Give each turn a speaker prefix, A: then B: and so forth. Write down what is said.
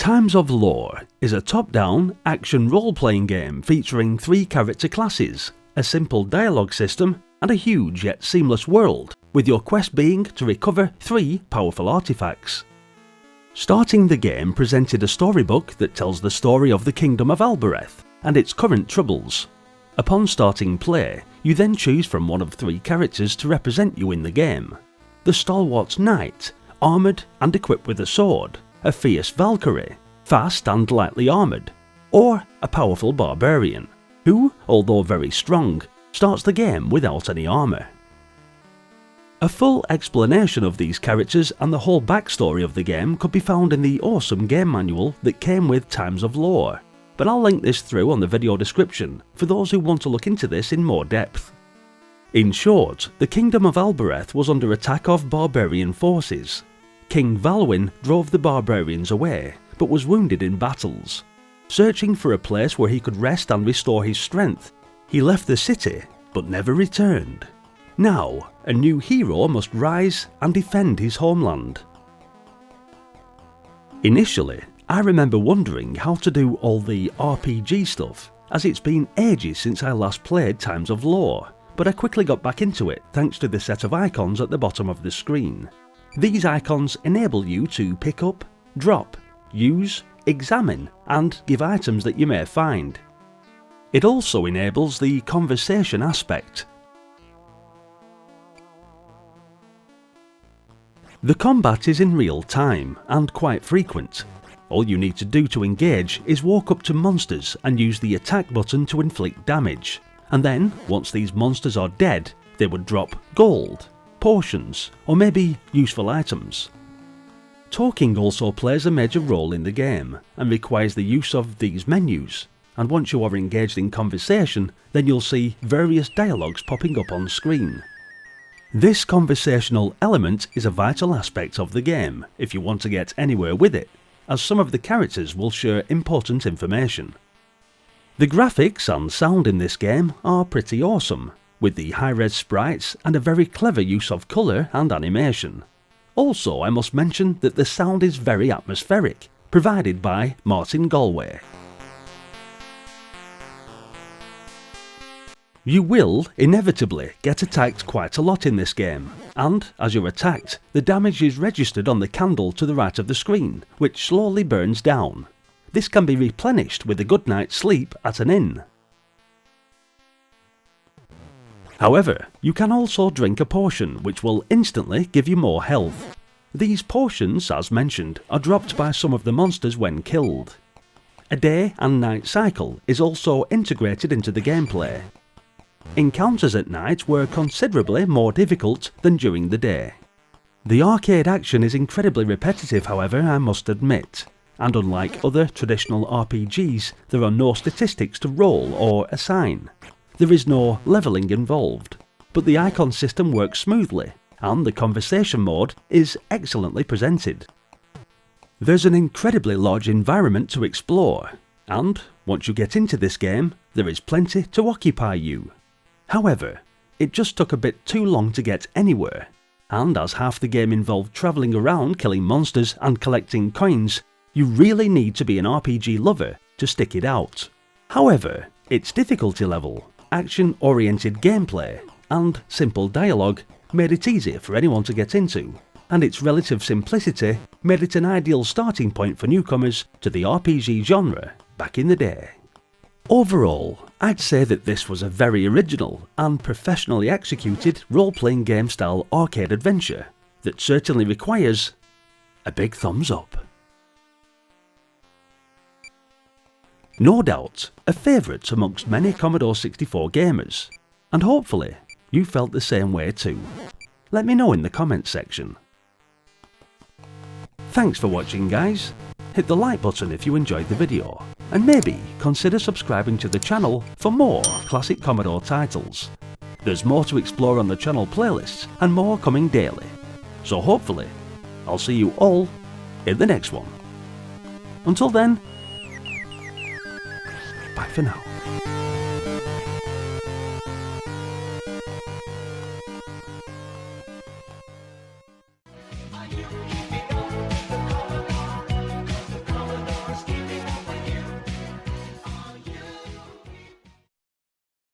A: Times of Lore is a top-down action role-playing game featuring 3 character classes, a simple dialogue system, and a huge yet seamless world, with your quest being to recover 3 powerful artifacts. Starting the game presented a storybook that tells the story of the Kingdom of Albareth and its current troubles. Upon starting play, you then choose from one of 3 characters to represent you in the game. The stalwart knight, armoured and equipped with a sword, a fierce valkyrie, fast and lightly armoured, or a powerful barbarian, who, although very strong, starts the game without any armour. A full explanation of these characters and the whole backstory of the game could be found in the awesome game manual that came with Times of Lore, but I'll link this through on the video description for those who want to look into this in more depth. In short, the Kingdom of Albareth was under attack of barbarian forces. King Valwyn drove the barbarians away, but was wounded in battles. Searching for a place where he could rest and restore his strength, he left the city, but never returned. Now, a new hero must rise and defend his homeland. Initially, I remember wondering how to do all the RPG stuff, as it's been ages since I last played Times of Lore, but I quickly got back into it thanks to the set of icons at the bottom of the screen. These icons enable you to pick up, drop, use, examine, and give items that you may find. It also enables the conversation aspect. The combat is in real time and quite frequent. All you need to do to engage is walk up to monsters and use the attack button to inflict damage, and then, once these monsters are dead, they would drop gold, potions, or maybe useful items. Talking also plays a major role in the game and requires the use of these menus, and once you are engaged in conversation, then you'll see various dialogues popping up on screen. This conversational element is a vital aspect of the game if you want to get anywhere with it, as some of the characters will share important information. The graphics and sound in this game are pretty awesome, with the high-res sprites and a very clever use of colour and animation. Also, I must mention that the sound is very atmospheric, provided by Martin Galway. You will inevitably get attacked quite a lot in this game, and as you're attacked, the damage is registered on the candle to the right of the screen, which slowly burns down. This can be replenished with a good night's sleep at an inn. However, you can also drink a potion which will instantly give you more health. These potions, as mentioned, are dropped by some of the monsters when killed. A day and night cycle is also integrated into the gameplay. Encounters at night were considerably more difficult than during the day. The arcade action is incredibly repetitive, however, I must admit, and unlike other traditional RPGs, there are no statistics to roll or assign. There is no levelling involved, but the icon system works smoothly, and the conversation mode is excellently presented. There's an incredibly large environment to explore, and once you get into this game, there is plenty to occupy you. However, it just took a bit too long to get anywhere, and as half the game involved travelling around killing monsters and collecting coins, you really need to be an RPG lover to stick it out. However, its difficulty level, action-oriented gameplay, and simple dialogue made it easier for anyone to get into, and its relative simplicity made it an ideal starting point for newcomers to the RPG genre back in the day. Overall, I'd say that this was a very original and professionally executed role-playing game style arcade adventure that certainly requires a big thumbs up. No doubt, a favourite amongst many Commodore 64 gamers, and hopefully you felt the same way too. Let me know in the comments section. Thanks for watching, guys. Hit the like button if you enjoyed the video, and maybe consider subscribing to the channel for more classic Commodore titles. There's more to explore on the channel playlists and more coming daily, so hopefully I'll see you all in the next one. Until then, bye for now.